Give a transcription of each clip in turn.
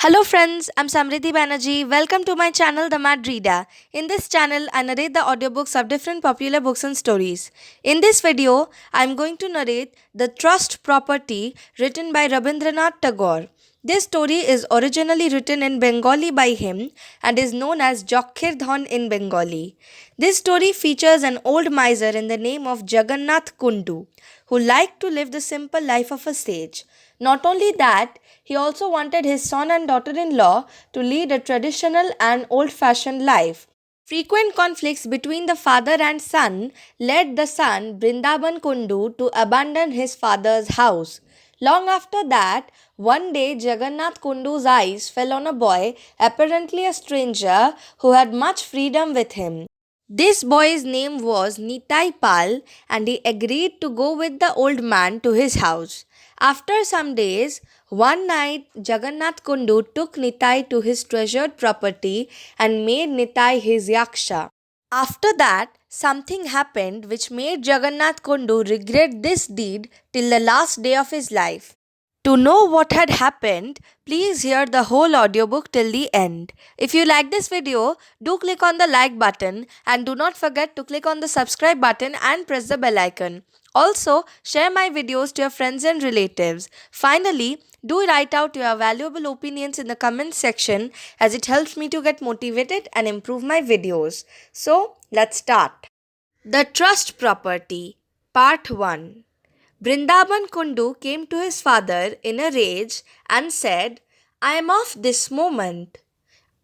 Hello friends, I'm Samriddhi Banerjee. Welcome to my channel The Mad Reader. In this channel, I narrate the audiobooks of different popular books and stories. In this video, I'm going to narrate The Trust Property written by Rabindranath Tagore. This story is originally written in Bengali by him and is known as Jokkhirdhon in Bengali. This story features an old miser in the name of Jaganath Kundu who liked to live the simple life of a sage. Not only that, he also wanted his son and daughter in law to lead a traditional and old fashioned life. Frequent conflicts between the father and son led the son, Brindaban Kundu, to abandon his father's house. Long after that, one day Jagannath Kundu's eyes fell on a boy, apparently a stranger, who had much freedom with him. This boy's name was Nitai Pal, and he agreed to go with the old man to his house. After some days, one night Jagannath Kundu took Nitai to his treasured property and made Nitai his yaksha. After that, something happened which made Jagannath Kundu regret this deed till the last day of his life. To know what had happened, please hear the whole audiobook till the end. If you like this video, do click on the like button and do not forget to click on the subscribe button and press the bell icon. Also, share my videos to your friends and relatives. Finally, do write out your valuable opinions in the comments section as it helps me to get motivated and improve my videos. So, let's start. The Trust Property, Part 1. Brindaban Kundu came to his father in a rage and said, "I am off this moment."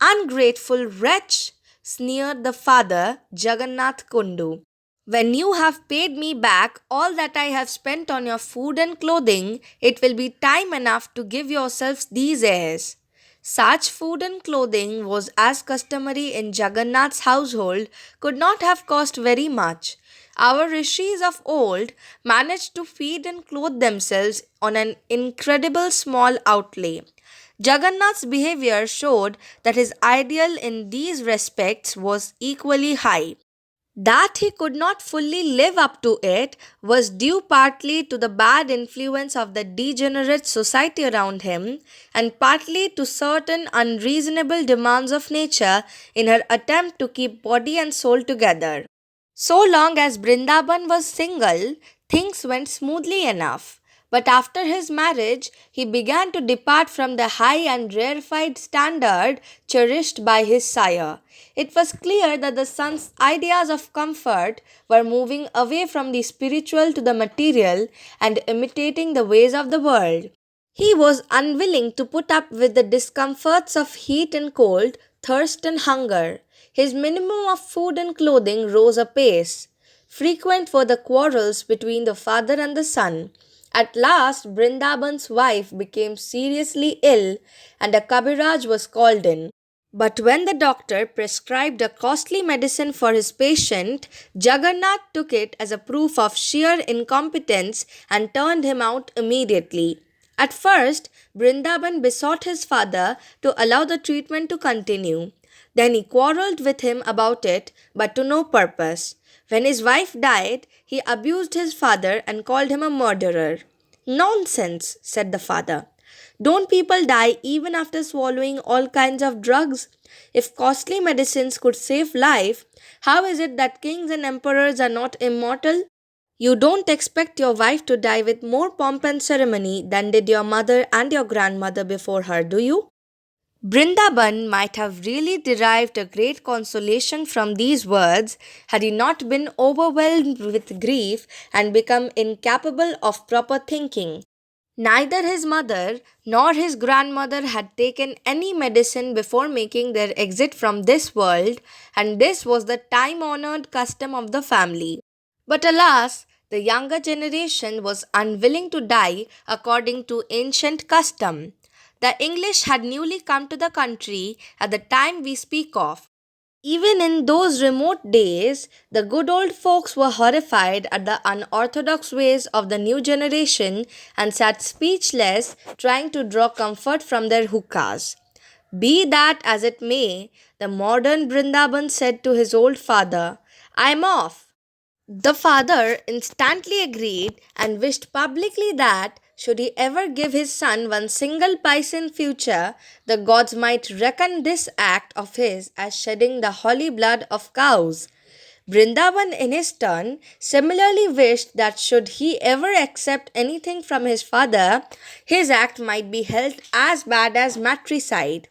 "Ungrateful wretch," sneered the father, Jaganath Kundu. "When you have paid me back all that I have spent on your food and clothing, it will be time enough to give yourselves these airs." Such food and clothing was as customary in Jagannath's household could not have cost very much. Our rishis of old managed to feed and clothe themselves on an incredible small outlay. Jagannath's behavior showed that his ideal in these respects was equally high. That he could not fully live up to it was due partly to the bad influence of the degenerate society around him and partly to certain unreasonable demands of nature in her attempt to keep body and soul together. So long as Brindaban was single, things went smoothly enough. But after his marriage, he began to depart from the high and rarefied standard cherished by his sire. It was clear that the son's ideas of comfort were moving away from the spiritual to the material and imitating the ways of the world. He was unwilling to put up with the discomforts of heat and cold, thirst and hunger. His minimum of food and clothing rose apace. Frequent were the quarrels between the father and the son. At last, Brindaban's wife became seriously ill and a Kabiraj was called in. But when the doctor prescribed a costly medicine for his patient, Jagannath took it as a proof of sheer incompetence and turned him out immediately. At first, Brindaban besought his father to allow the treatment to continue. Then he quarrelled with him about it, but to no purpose. When his wife died, he abused his father and called him a murderer. "Nonsense," said the father. "Don't people die even after swallowing all kinds of drugs? If costly medicines could save life, how is it that kings and emperors are not immortal? You don't expect your wife to die with more pomp and ceremony than did your mother and your grandmother before her, do you?" Brindaban might have really derived a great consolation from these words had he not been overwhelmed with grief and become incapable of proper thinking. Neither his mother nor his grandmother had taken any medicine before making their exit from this world, and this was the time honored custom of the family. But alas, the younger generation was unwilling to die according to ancient custom. The English had newly come to the country at the time we speak of. Even in those remote days, the good old folks were horrified at the unorthodox ways of the new generation and sat speechless, trying to draw comfort from their hookahs. Be that as it may, the modern Brindaban said to his old father, "I'm off." The father instantly agreed and wished publicly that should he ever give his son one single pice in future, the gods might reckon this act of his as shedding the holy blood of cows. Vrindavan, in his turn, similarly wished that should he ever accept anything from his father, his act might be held as bad as matricide.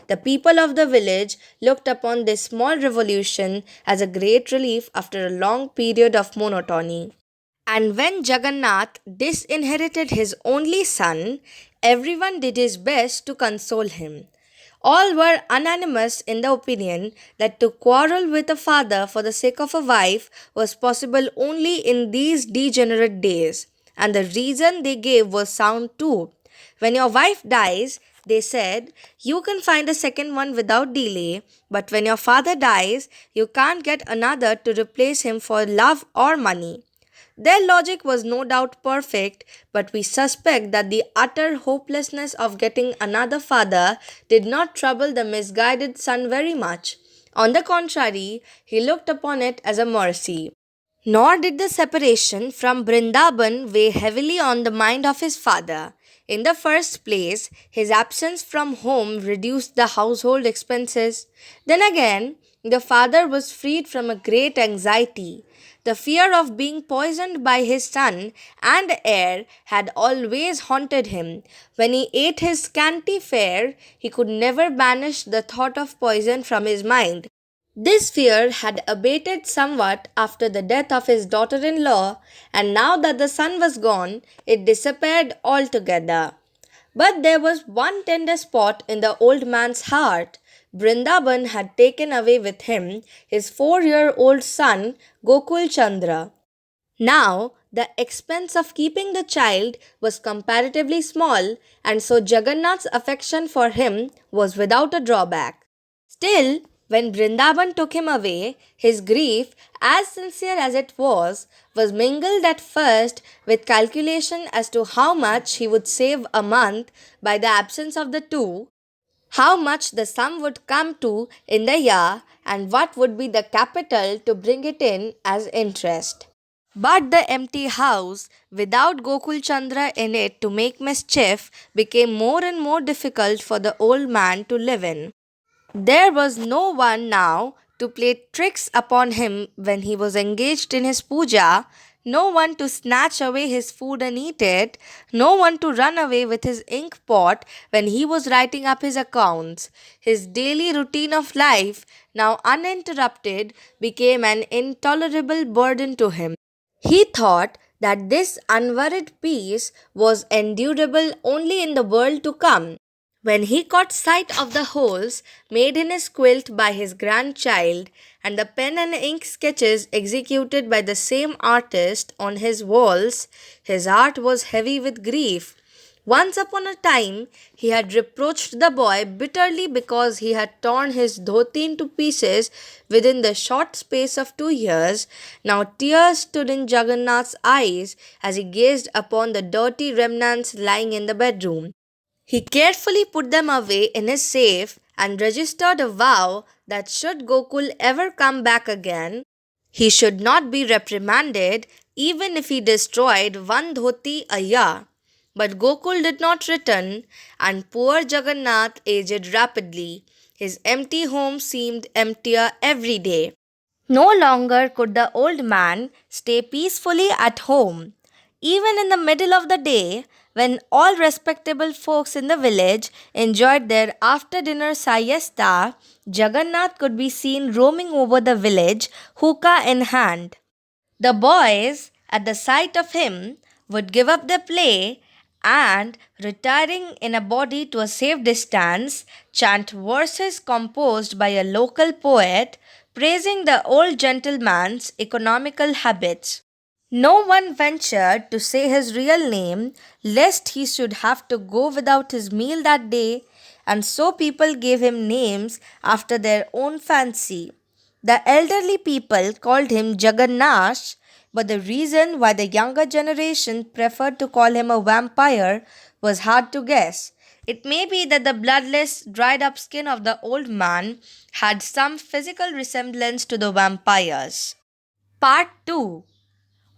The people of the village looked upon this small revolution as a great relief after a long period of monotony. And when Jagannath disinherited his only son, everyone did his best to console him. All were unanimous in the opinion that to quarrel with a father for the sake of a wife was possible only in these degenerate days, and the reason they gave was sound too. When your wife dies, they said, you can find a second one without delay, but when your father dies, you can't get another to replace him for love or money. Their logic was no doubt perfect, but we suspect that the utter hopelessness of getting another father did not trouble the misguided son very much. On the contrary, he looked upon it as a mercy. Nor did the separation from Brindaban weigh heavily on the mind of his father. In the first place, his absence from home reduced the household expenses. Then again, the father was freed from a great anxiety. The fear of being poisoned by his son and heir had always haunted him. When he ate his scanty fare, he could never banish the thought of poison from his mind. This fear had abated somewhat after the death of his daughter in law, and now that the son was gone, it disappeared altogether. But there was one tender spot in the old man's heart. Brindaban had taken away with him his 4-year-old son, Gokul Chandra. Now, the expense of keeping the child was comparatively small, and so Jagannath's affection for him was without a drawback. Still, when Brindaban took him away, his grief, as sincere as it was mingled at first with calculation as to how much he would save a month by the absence of the two, how much the sum would come to in the year, and what would be the capital to bring it in as interest. But the empty house, without Gokul Chandra in it to make mischief, became more and more difficult for the old man to live in. There was no one now to play tricks upon him when he was engaged in his puja, no one to snatch away his food and eat it, no one to run away with his ink pot when he was writing up his accounts. His daily routine of life, now uninterrupted, became an intolerable burden to him. He thought that this unworried peace was endurable only in the world to come. When he caught sight of the holes made in his quilt by his grandchild and the pen and ink sketches executed by the same artist on his walls, his heart was heavy with grief. Once upon a time, he had reproached the boy bitterly because he had torn his dhoti into pieces within the short space of 2 years. Now tears stood in Jagannath's eyes as he gazed upon the dirty remnants lying in the bedroom. He carefully put them away in his safe and registered a vow that should Gokul ever come back again, he should not be reprimanded even if he destroyed one dhoti a year. But Gokul did not return, and poor Jagannath aged rapidly. His empty home seemed emptier every day. No longer could the old man stay peacefully at home. Even in the middle of the day, when all respectable folks in the village enjoyed their after dinner siesta, Jagannath could be seen roaming over the village, hookah in hand. The boys, at the sight of him, would give up their play and, retiring in a body to a safe distance, chant verses composed by a local poet praising the old gentleman's economical habits. No one ventured to say his real name, lest he should have to go without his meal that day, and so people gave him names after their own fancy. The elderly people called him Jagannath, but the reason why the younger generation preferred to call him a vampire was hard to guess. It may be that the bloodless, dried up skin of the old man had some physical resemblance to the vampire's. Part 2.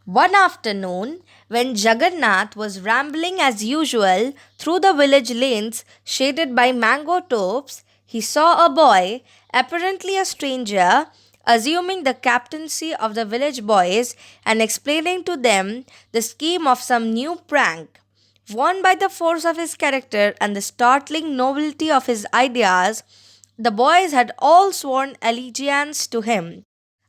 One afternoon, when Jagannath was rambling as usual through the village lanes shaded by mango tops, he saw a boy, apparently a stranger, assuming the captaincy of the village boys and explaining to them the scheme of some new prank. Won by the force of his character and the startling novelty of his ideas, the boys had all sworn allegiance to him.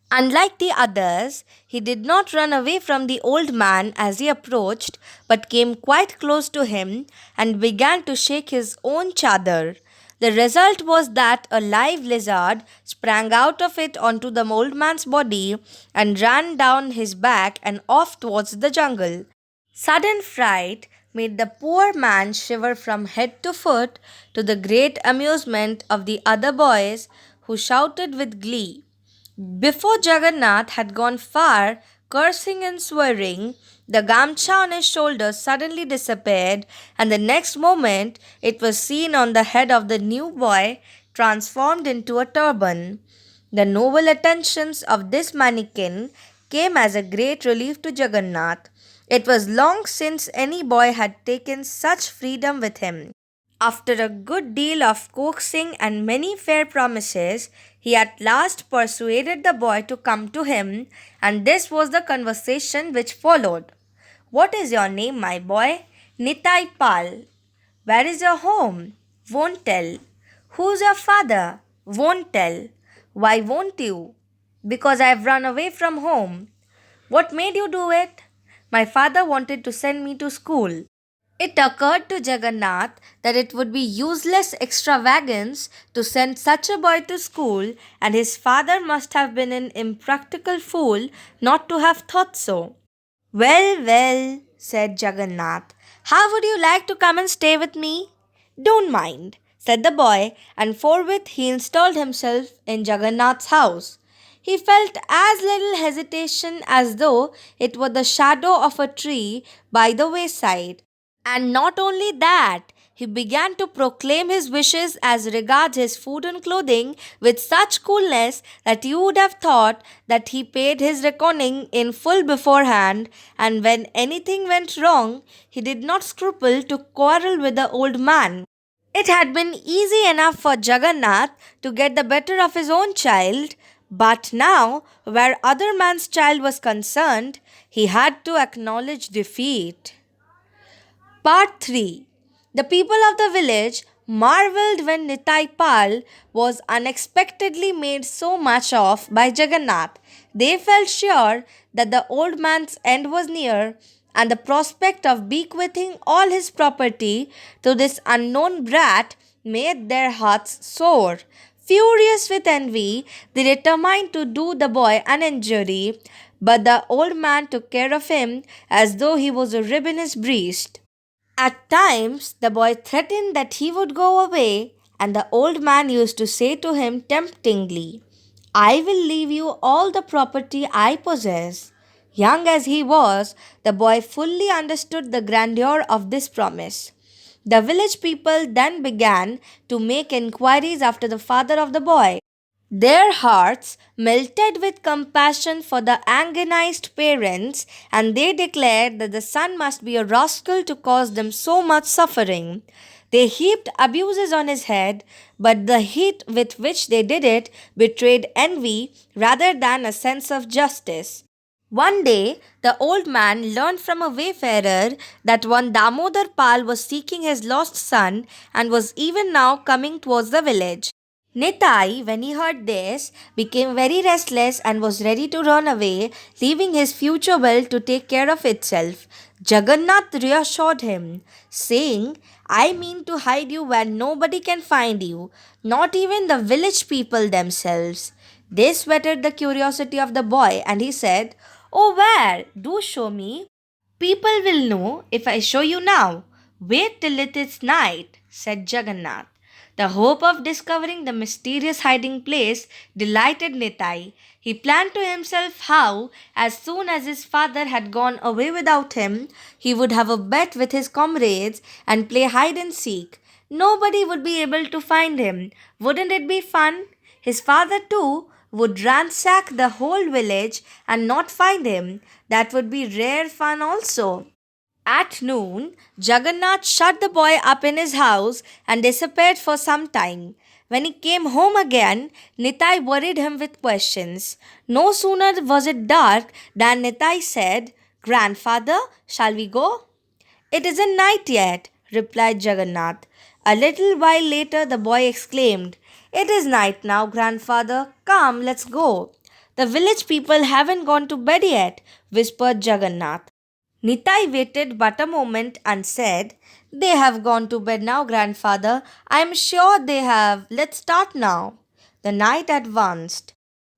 Unlike the others, he did not run away from the old man as he approached, but came quite close to him and began to shake his own chadar. The result was that a live lizard sprang out of it onto the old man's body and ran down his back and off towards the jungle. Sudden fright made the poor man shiver from head to foot, to the great amusement of the other boys, who shouted with glee. Before Jagannath had gone far, cursing and swearing, the gamcha on his shoulders suddenly disappeared, and the next moment it was seen on the head of the new boy, transformed into a turban. The noble attentions of this mannequin came as a great relief to Jagannath. It was long since any boy had taken such freedom with him. After a good deal of coaxing and many fair promises, he at last persuaded the boy to come to him, and this was the conversation which followed. "What is your name, my boy?" "Nitai Pal." "Where is your home?" "Won't tell." "Who's your father?" "Won't tell." "Why won't you?" "Because I've run away from home." "What made you do it?" "My father wanted to send me to school." It occurred to Jagannath that it would be useless extravagance to send such a boy to school, and his father must have been an impractical fool not to have thought so. "Well, well," said Jagannath, "how would you like to come and stay with me?" "Don't mind," said the boy, and forthwith he installed himself in Jagannath's house. He felt as little hesitation as though it were the shadow of a tree by the wayside. And not only that, he began to proclaim his wishes as regards his food and clothing with such coolness that you would have thought that he paid his reckoning in full beforehand, and when anything went wrong, he did not scruple to quarrel with the old man. It had been easy enough for Jagannath to get the better of his own child, but now, where other man's child was concerned, he had to acknowledge defeat. Part 3. The people of the village marveled when Nitai Pal was unexpectedly made so much of by Jagannath. They felt sure that the old man's end was near, and the prospect of bequeathing all his property to this unknown brat made their hearts sore. Furious with envy, they determined to do the boy an injury, but the old man took care of him as though he was a rib in his breast. At times, the boy threatened that he would go away, and the old man used to say to him temptingly, "I will leave you all the property I possess." Young as he was, the boy fully understood the grandeur of this promise. The village people then began to make inquiries after the father of the boy. Their hearts melted with compassion for the agonized parents, and they declared that the son must be a rascal to cause them so much suffering. They heaped abuses on his head, but the heat with which they did it betrayed envy rather than a sense of justice. One day, the old man learned from a wayfarer that one Damodar Pal was seeking his lost son and was even now coming towards the village. Nitai, when he heard this, became very restless and was ready to run away, leaving his future wealth to take care of itself. Jagannath reassured him, saying, "I mean to hide you where nobody can find you, not even the village people themselves." This whetted the curiosity of the boy, and he said, "Oh, where? Do show me." "People will know if I show you now. Wait till it is night," said Jagannath. The hope of discovering the mysterious hiding place delighted Nitai. He planned to himself how, as soon as his father had gone away without him, he would have a bet with his comrades and play hide and seek. Nobody would be able to find him. Wouldn't it be fun? His father, too, would ransack the whole village and not find him. That would be rare fun also. At noon, Jagannath shut the boy up in his house and disappeared for some time. When he came home again, Nitai worried him with questions. No sooner was it dark than Nitai said, "Grandfather, shall we go?" "It isn't night yet," replied Jagannath. A little while later, the boy exclaimed, "It is night now, grandfather. Come, let's go." "The village people haven't gone to bed yet," whispered Jagannath. Nitai waited but a moment and said, "They have gone to bed now, grandfather. I am sure they have. Let's start now." The night advanced.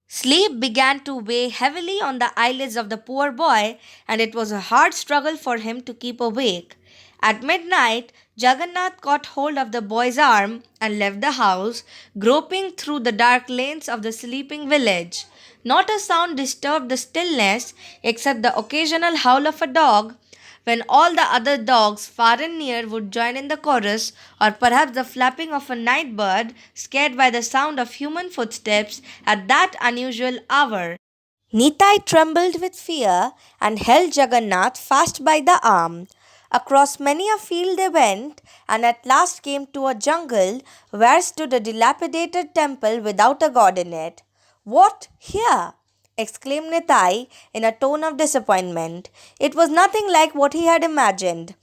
Sleep began to weigh heavily on the eyelids of the poor boy, and it was a hard struggle for him to keep awake. At midnight, Jagannath caught hold of the boy's arm and left the house, groping through the dark lanes of the sleeping village. Not a sound disturbed the stillness except the occasional howl of a dog, when all the other dogs far and near would join in the chorus, or perhaps the flapping of a night bird scared by the sound of human footsteps at that unusual hour. Nitai trembled with fear and held Jagannath fast by the arm. Across many a field they went, and at last came to a jungle where stood a dilapidated temple without a god in it. "What, here?" exclaimed Nitai in a tone of disappointment. It was nothing like what he had imagined.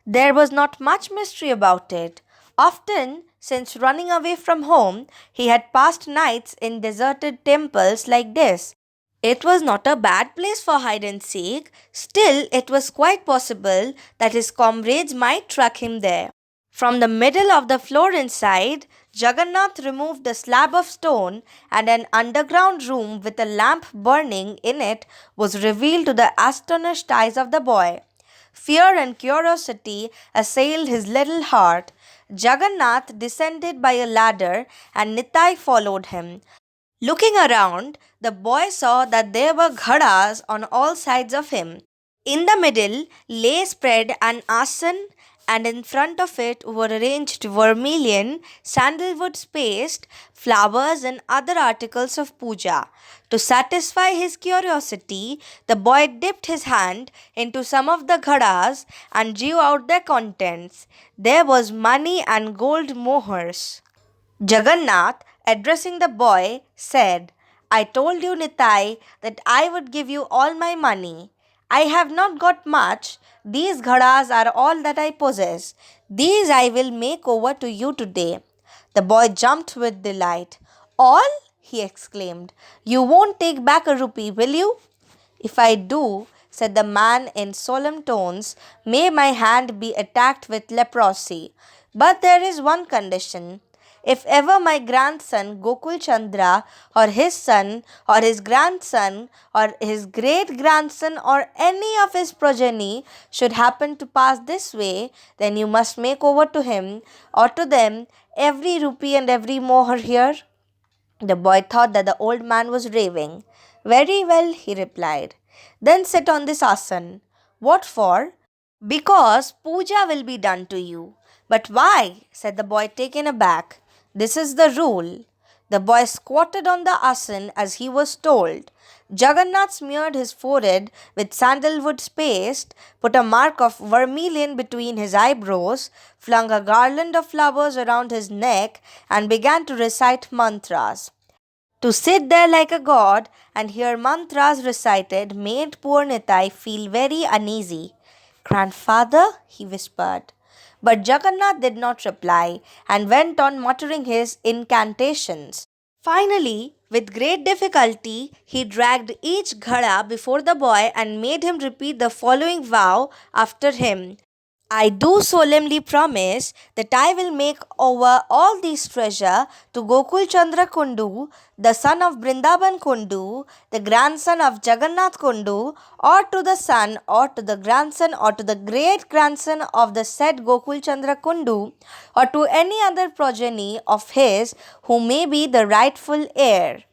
There was not much mystery about it. Often, since running away from home, he had passed nights in deserted temples like this. It was not a bad place for hide and seek, still, it was quite possible that his comrades might track him there. From the middle of the floor inside, Jagannath removed a slab of stone, and an underground room with a lamp burning in it was revealed to the astonished eyes of the boy. Fear and curiosity assailed his little heart. Jagannath descended by a ladder, and Nitai followed him. Looking around, the boy saw that there were ghadas on all sides of him. In the middle lay spread an asan, and in front of it were arranged vermilion, sandalwood paste, flowers, and other articles of puja. To satisfy his curiosity, the boy dipped his hand into some of the ghadas and drew out their contents. There was money and gold mohurs. Jagannath, addressing the boy, said, "I told you, Nitai, that I would give you all my money. I have not got much. These ghadas are all that I possess. These I will make over to you today." The boy jumped with delight. "All?" he exclaimed. "You won't take back a rupee, will you?" "If I do," said the man in solemn tones, "may my hand be attacked with leprosy. But there is one condition. If ever my grandson Gokul Chandra, or his son, or his grandson, or his great grandson, or any of his progeny should happen to pass this way, then you must make over to him or to them every rupee and every moher here." The boy thought that the old man was raving. "Very well," he replied. "Then sit on this asan." "What for?" "Because puja will be done to you." "But why?" said the boy, taken aback. "This is the rule." The boy squatted on the asan as he was told. Jagannath smeared his forehead with sandalwood paste, put a mark of vermilion between his eyebrows, flung a garland of flowers around his neck, and began to recite mantras. To sit there like a god and hear mantras recited made poor Nitai feel very uneasy. "Grandfather," he whispered. But Jagannath did not reply and went on muttering his incantations. Finally, with great difficulty, he dragged each ghada before the boy and made him repeat the following vow after him. "I do solemnly promise that I will make over all these treasure to Gokul Chandra Kundu, the son of Vrindavan Kundu, the grandson of Jaganath Kundu, or to the son, or to the grandson, or to the great grandson of the said Gokul Chandra Kundu, or to any other progeny of his who may be the rightful heir."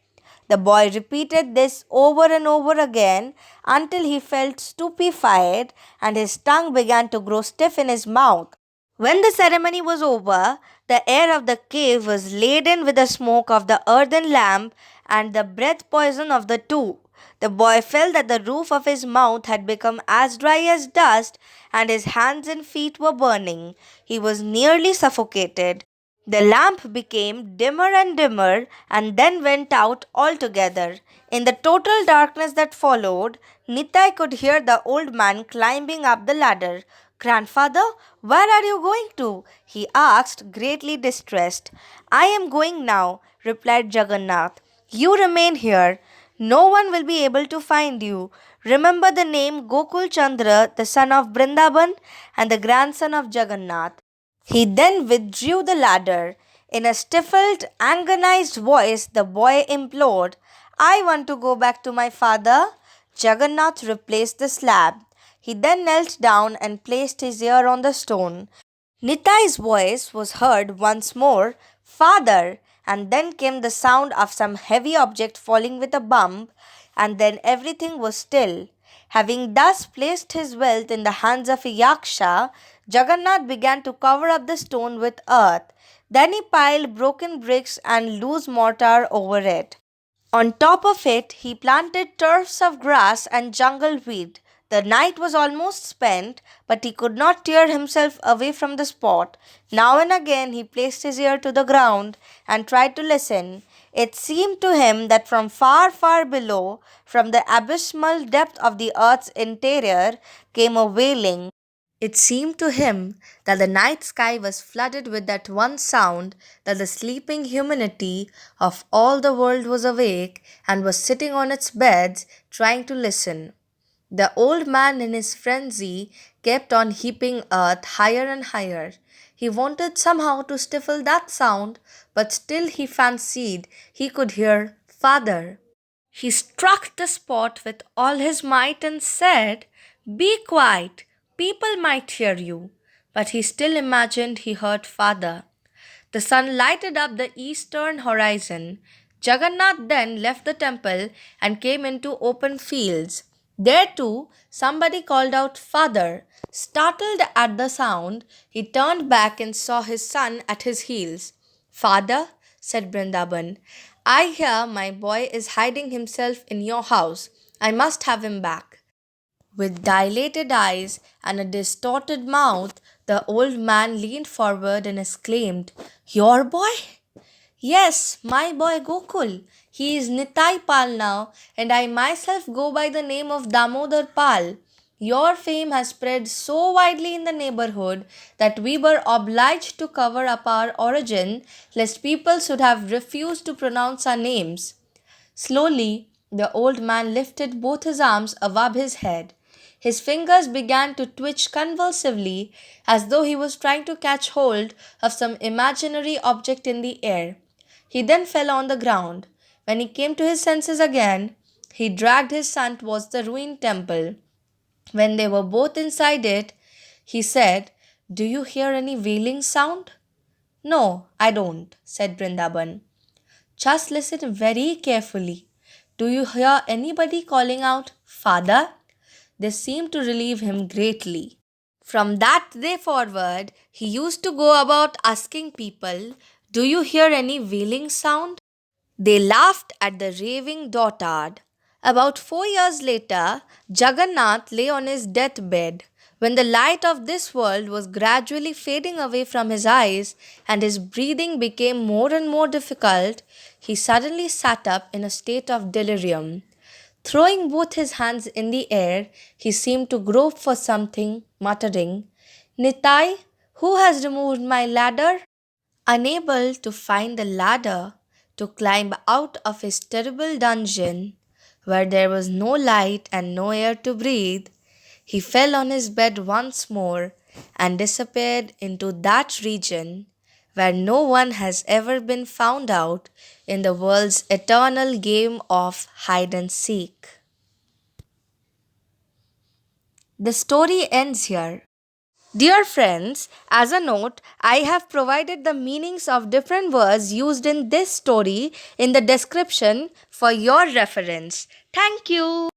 The boy repeated this over and over again until he felt stupefied and his tongue began to grow stiff in his mouth. When the ceremony was over, The air of the cave was laden with the smoke of the earthen lamp and the breath poison of the two. The boy felt that the roof of his mouth had become as dry as dust, and his hands and feet were burning. He was nearly suffocated. The lamp became dimmer and dimmer and then went out altogether. In the total darkness that followed, Nitai could hear the old man climbing up the ladder. Grandfather, where are you going to? He asked, greatly distressed. I am going now, replied Jagannath. You remain here. No one will be able to find you. Remember the name Gokul Chandra, the son of Brindaban and the grandson of Jagannath. He then withdrew the ladder. In a stifled, agonized voice, the boy implored, I want to go back to my father. Jagannath replaced the slab. He then knelt down and placed his ear on the stone. Nitai's voice was heard once more, Father, and then came the sound of some heavy object falling with a bump, and then everything was still. Having thus placed his wealth in the hands of a yaksha, Jagannath began to cover up the stone with earth. Then he piled broken bricks and loose mortar over it. On top of it, he planted turfs of grass and jungle weed. The night was almost spent, but he could not tear himself away from the spot. Now and again he placed his ear to the ground and tried to listen. It seemed to him that from far, far below, from the abysmal depth of the earth's interior, came a wailing. It seemed to him that the night sky was flooded with that one sound, that the sleeping humanity of all the world was awake and was sitting on its beds trying to listen. The old man in his frenzy kept on heaping earth higher and higher. He wanted somehow to stifle that sound, but still he fancied he could hear Father. He struck the spot with all his might and said, Be quiet, people might hear you. But he still imagined he heard Father. The sun lighted up the eastern horizon. Jagannath then left the temple and came into open fields. There too, somebody called out, Father. Startled at the sound, he turned back and saw his son at his heels. Father, said Brindaban, I hear my boy is hiding himself in your house. I must have him back. With dilated eyes and a distorted mouth, the old man leaned forward and exclaimed, Your boy? Yes, my boy Gokul. He is Nitai Pal now, and I myself go by the name of Damodar Pal. Your fame has spread so widely in the neighborhood that we were obliged to cover up our origin, lest people should have refused to pronounce our names. Slowly, the old man lifted both his arms above his head. His fingers began to twitch convulsively as though he was trying to catch hold of some imaginary object in the air. He then fell on the ground. When he came to his senses again, he dragged his son towards the ruined temple. When they were both inside it, he said, Do you hear any wailing sound? No, I don't, said Brindaban. Just listen very carefully. Do you hear anybody calling out, Father? This seemed to relieve him greatly. From that day forward, he used to go about asking people, Do you hear any wailing sound? They laughed at the raving dotard. About 4 years later, Jagannath lay on his deathbed. When the light of this world was gradually fading away from his eyes and his breathing became more and more difficult, he suddenly sat up in a state of delirium. Throwing both his hands in the air, he seemed to grope for something, muttering, Nitai, who has removed my ladder? Unable to find the ladder to climb out of his terrible dungeon, where there was no light and no air to breathe, he fell on his bed once more and disappeared into that region where no one has ever been found out in the world's eternal game of hide and seek. The story ends here. Dear friends, as a note, I have provided the meanings of different words used in this story in the description for your reference. Thank you.